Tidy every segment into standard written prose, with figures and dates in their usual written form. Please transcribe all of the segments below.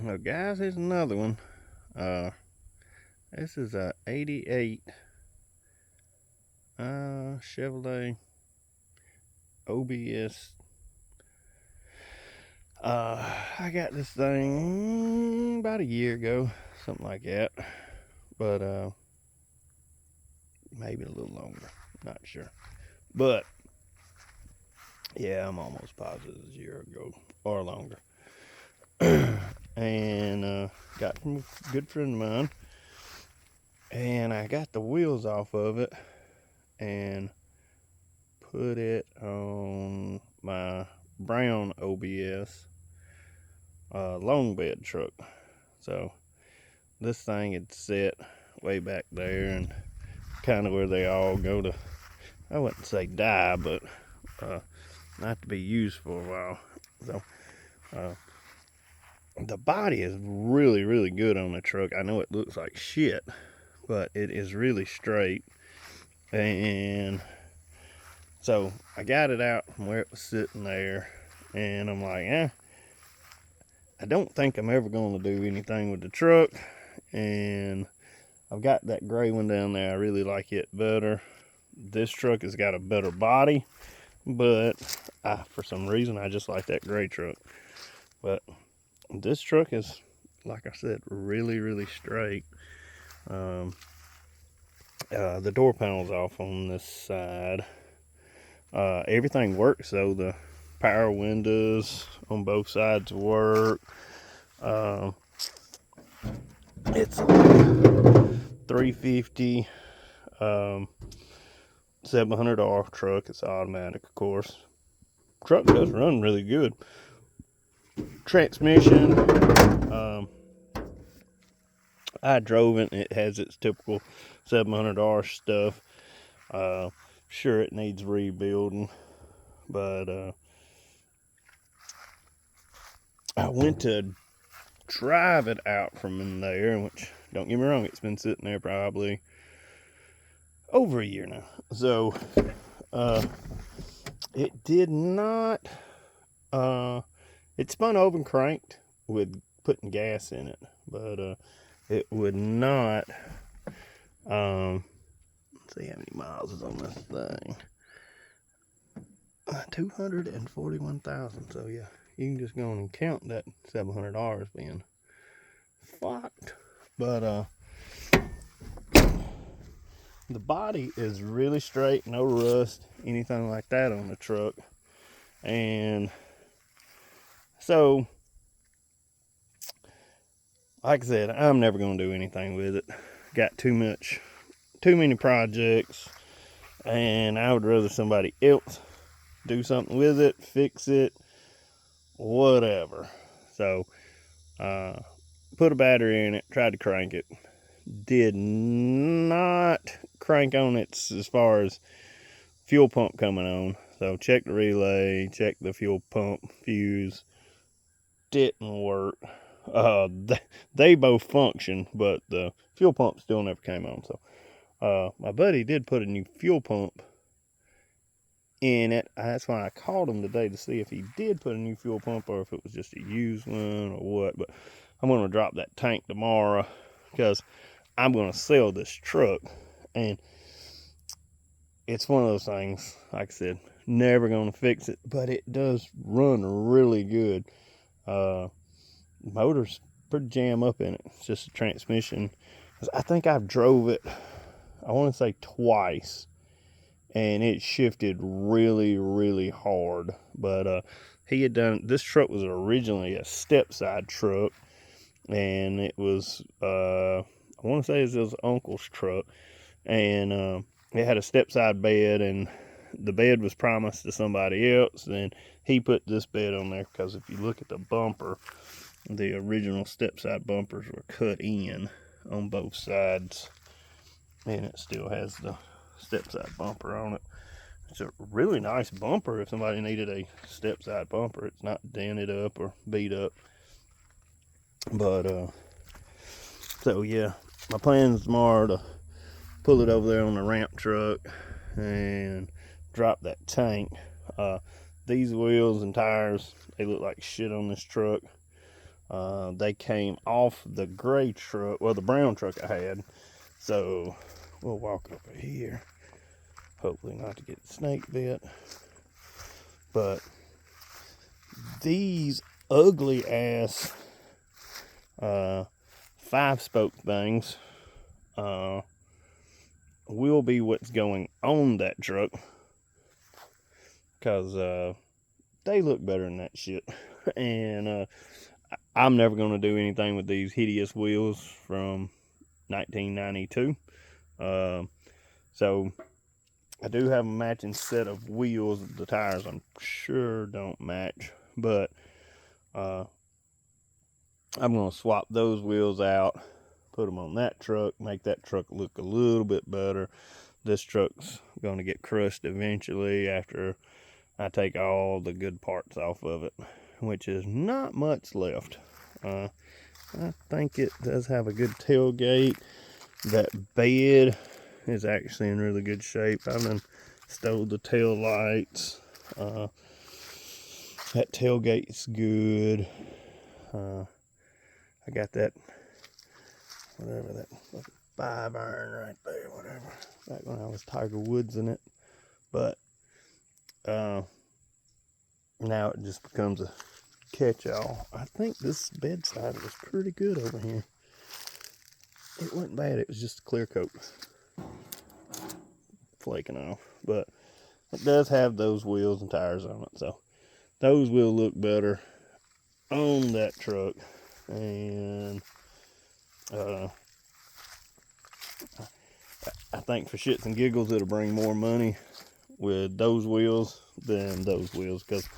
Well, guys, here's another one. This is a '88 Chevrolet OBS. I got this thing about a year ago, something like that. But maybe a little longer, not sure. But yeah, I'm almost positive it's a year ago or longer. And got from a good friend of mine, and I got the wheels off of it and put it on my brown OBS long bed truck. So this thing had set way back there, and kind of where they all go to, I wouldn't say die, but not to be used for a while. So the body is really, really good on the truck. I know it looks like shit, but it is really straight. And so I got it out from where it was sitting there, and I'm like, I don't think I'm ever going to do anything with the truck. And I've got that gray one down there. I really like it better. This truck has got a better body, but for some reason I just like that gray truck. But this truck is, like I said, really, really straight. The door panel's off on this side. Everything works though. The power windows on both sides work. It's a 350 700R truck. It's automatic, of course. Truck does run really good. Transmission, I drove it. It has its typical 700R stuff. Sure, it needs rebuilding, but I went to drive it out from in there, which, don't get me wrong, it's been sitting there probably over a year now. So it did not, it spun over and cranked with putting gas in it, but it would not, let's see how many miles is on this thing. 241,000. So yeah, you can just go on and count that 700R being fucked. But the body is really straight, no rust, anything like that on the truck. And so, like I said, I'm never going to do anything with it. Got too many projects, and I would rather somebody else do something with it, fix it, whatever. So put a battery in it, tried to crank it, did not crank on it as far as fuel pump coming on. So check the relay, check the fuel pump fuse, didn't work. They both function, but the fuel pump still never came on. So my buddy did put a new fuel pump in it. That's why I called him today to see if he did put a new fuel pump or if it was just a used one or what. But I'm going to drop that tank tomorrow because I'm going to sell this truck. And it's one of those things, like I said, never going to fix it, but it does run really good. Motor's pretty jam up in it. It's just a transmission. I think I've drove it, I want to say twice, and it shifted really, really hard. But he had done, this truck was originally a step side truck, and it was, I want to say it was his uncle's truck, and it had a step side bed, and the bed was promised to somebody else, and he put this bed on there because if you look at the bumper, the original step side bumpers were cut in on both sides, and it still has the step side bumper on it. It's a really nice bumper if somebody needed a step side bumper. It's not dented up or beat up. But so yeah, my plan is tomorrow to pull it over there on the ramp truck and drop that tank. These wheels and tires, they look like shit on this truck. They came off the gray truck, well, the brown truck I had. So we'll walk over here. Hopefully not to get the snake bit. But these ugly ass 5-spoke things will be what's going on that truck, because they look better than that shit. And I'm never going to do anything with these hideous wheels from 1992. So I do have a matching set of wheels. The tires I'm sure don't match, but I'm going to swap those wheels out, put them on that truck, make that truck look a little bit better. This truck's going to get crushed eventually after I take all the good parts off of it, which is not much left. I think it does have a good tailgate. That bed is actually in really good shape. I've done stowed the tail lights. That tailgate's good. I got that, whatever that 5-iron right there, whatever. Back when I was Tiger Woods in it. But now it just becomes a catch-all. I think this bedside was pretty good over here. It wasn't bad, it was just a clear coat flaking off. But it does have those wheels and tires on it, so those will look better on that truck. And I think for shits and giggles it'll bring more money with those wheels than those wheels, because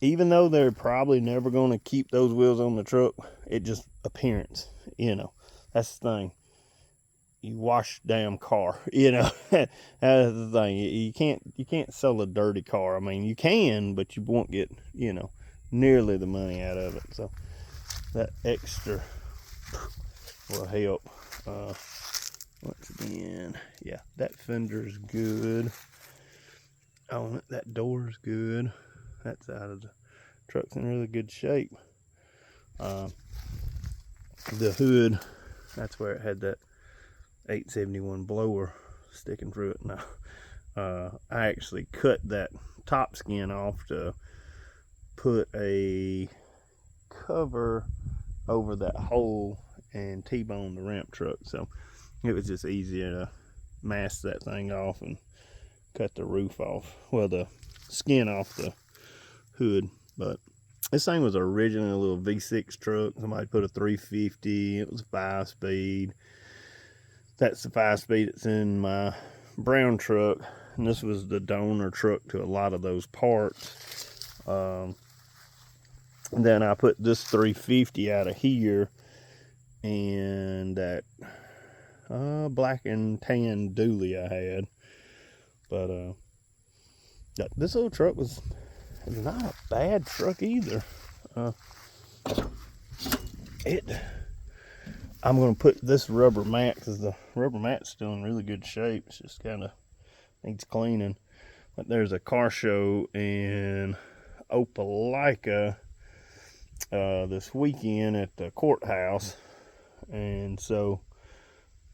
even though they're probably never going to keep those wheels on the truck, it just appearance, that's the thing. You wash damn car, that's the thing. You can't sell a dirty car. I mean, you can, but you won't get, nearly the money out of it. So that extra will help. Once again, yeah, that fender's good on it. That door's good. That side of the truck's in really good shape. The hood, that's where it had that 871 blower sticking through it. Now, I actually cut that top skin off to put a cover over that hole and T-bone the ramp truck. So it was just easier to mask that thing off and cut the roof off. Well, the skin off the hood. But this thing was originally a little V6 truck. Somebody put a 350. It was a 5-speed. That's the 5-speed that's in my brown truck. And this was the donor truck to a lot of those parts. And then I put this 350 out of here, and that black and tan dually I had. But this little truck was not a bad truck either. I'm going to put this rubber mat, because the rubber mat's still in really good shape. It's just kind of needs cleaning. But there's a car show in Opelika this weekend at the courthouse, and so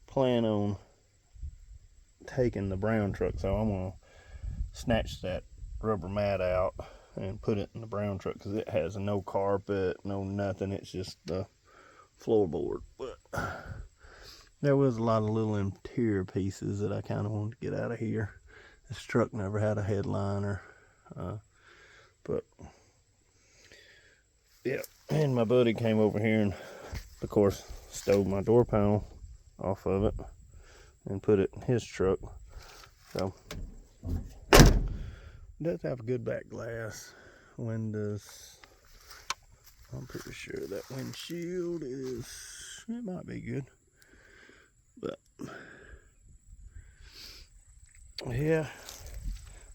plan on taking the brown truck. So I'm gonna snatch that rubber mat out and put it in the brown truck, because it has no carpet, no nothing. It's just the floorboard. But there was a lot of little interior pieces that I kind of wanted to get out of here. This truck never had a headliner, but yeah. And my buddy came over here and, of course, stole my door panel off of it and put it in his truck. So it does have a good back glass. Windows, I'm pretty sure that windshield it might be good. But yeah,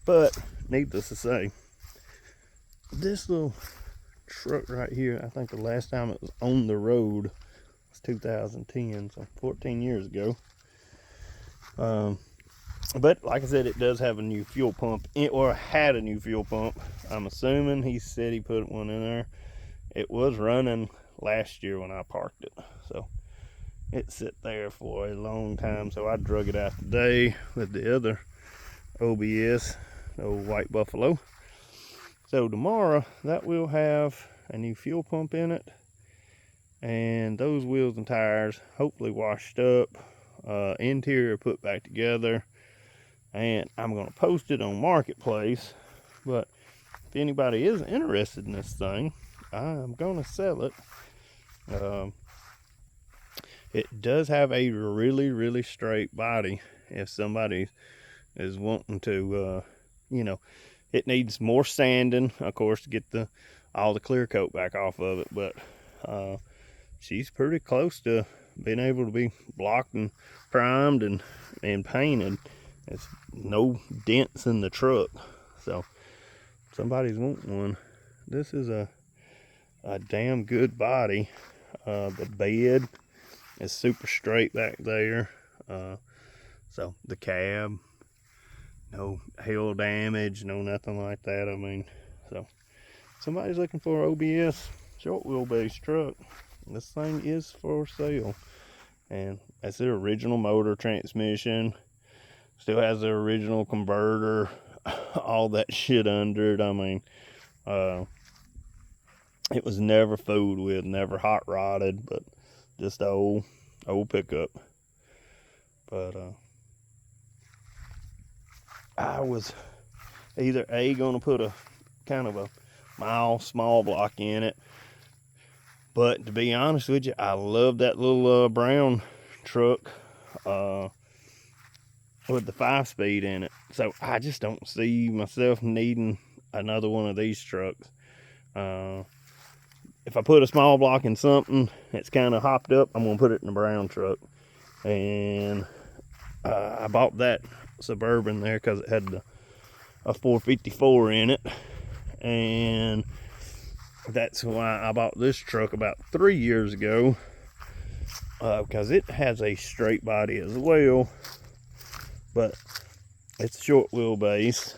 but needless to say, this little truck right here, I think the last time it was on the road was 2010, so 14 years ago. But like I said, it does have a new fuel pump, or had a new fuel pump. I'm assuming he said he put one in there, it was running last year when I parked it, so it sit there for a long time. So I drug it out today with the other OBS, the old White Buffalo. So tomorrow that will have a new fuel pump in it, and those wheels and tires hopefully washed up, interior put back together, and I'm going to post it on Marketplace. But if anybody is interested in this thing, I'm going to sell it. It does have a really straight body. If somebody is wanting to, it needs more sanding, of course, to get all the clear coat back off of it. But she's pretty close to being able to be blocked and primed and painted. There's no dents in the truck, so if somebody's wanting one, this is a damn good body. The bed is super straight back there. So the cab, no hail damage, no nothing like that. I mean, so somebody's looking for an OBS short wheelbase truck, this thing is for sale. And that's the original motor, transmission, still has the original converter, all that shit under it. I mean, it was never fooled with, never hot rodded, but just an old pickup. But I was either gonna put a kind of a mild small block in it, but to be honest with you, I love that little brown truck with the 5-speed in it. So I just don't see myself needing another one of these trucks. If I put a small block in something that's kind of hopped up, I'm gonna put it in a brown truck. And I bought that Suburban there because it had a 454 in it, and that's why I bought this truck about 3 years ago, because it has a straight body as well, but it's short wheelbase,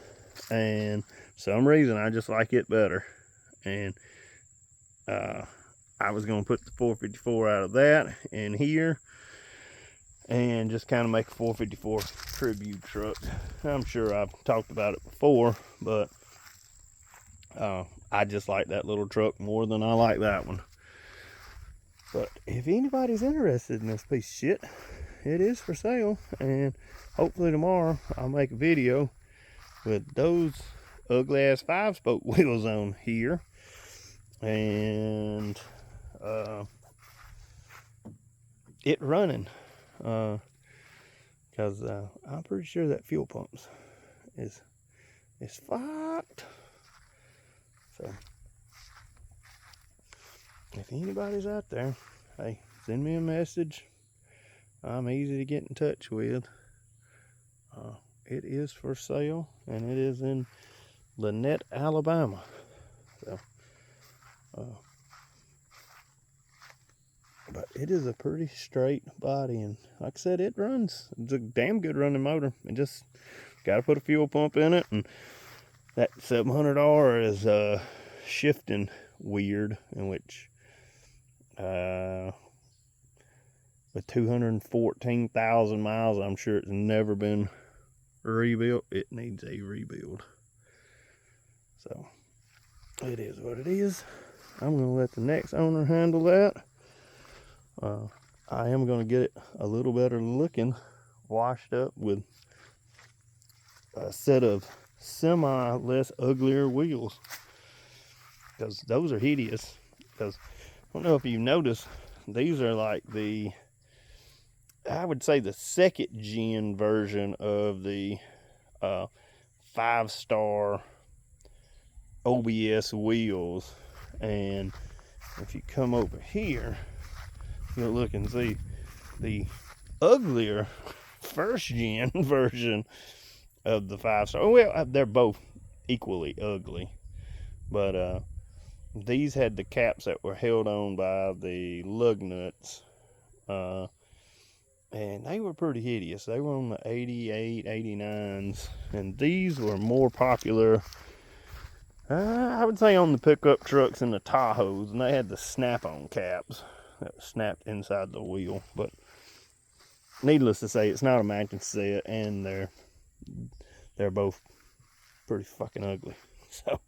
and for some reason I just like it better. And I was going to put the 454 out of that in here and just kind of make a 454 tribute truck. I'm sure I've talked about it before, but I just like that little truck more than I like that one. But if anybody's interested in this piece of shit, it is for sale, and hopefully tomorrow I'll make a video with those ugly ass 5-spoke wheels on here, and it running, because I'm pretty sure that fuel pumps is fucked. So if anybody's out there, hey, send me a message. I'm easy to get in touch with. It is for sale, and it is in Lynette, Alabama. So, but it is a pretty straight body, and like I said, it runs. It's a damn good running motor. And just got to put a fuel pump in it, and that 700R is shifting weird, in which with 214,000 miles, I'm sure it's never been rebuilt. It needs a rebuild. So it is what it is. I'm gonna let the next owner handle that. I am gonna get it a little better looking, washed up with a set of less uglier wheels, because those are hideous. Because I don't know if you noticed, these are like I would say the second gen version of the 5-star OBS wheels. And if you come over here, you'll look and see the uglier first gen version of the 5-star. Well, they're both equally ugly, but these had the caps that were held on by the lug nuts, and they were pretty hideous. They were on the 88, 89s, and these were more popular I would say on the pickup trucks and the Tahoes, and they had the snap-on caps that was snapped inside the wheel. But needless to say, it's not a matching set, and they're both pretty fucking ugly. So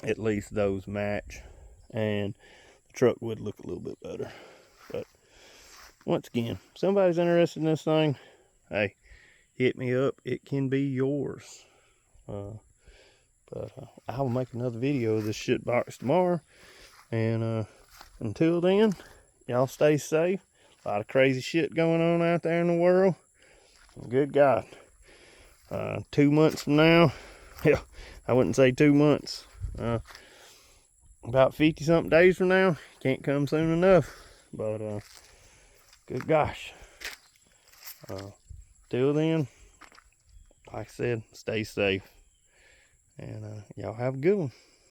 at least those match, and the truck would look a little bit better. But once again, if somebody's interested in this thing, hey, hit me up. It can be yours. But I will make another video of this shit box tomorrow. And until then, y'all stay safe. A lot of crazy shit going on out there in the world. Good God. 2 months from now, yeah, I wouldn't say 2 months. About 50-something days from now. Can't come soon enough. But good gosh. Till then, like I said, stay safe. And y'all have a good one.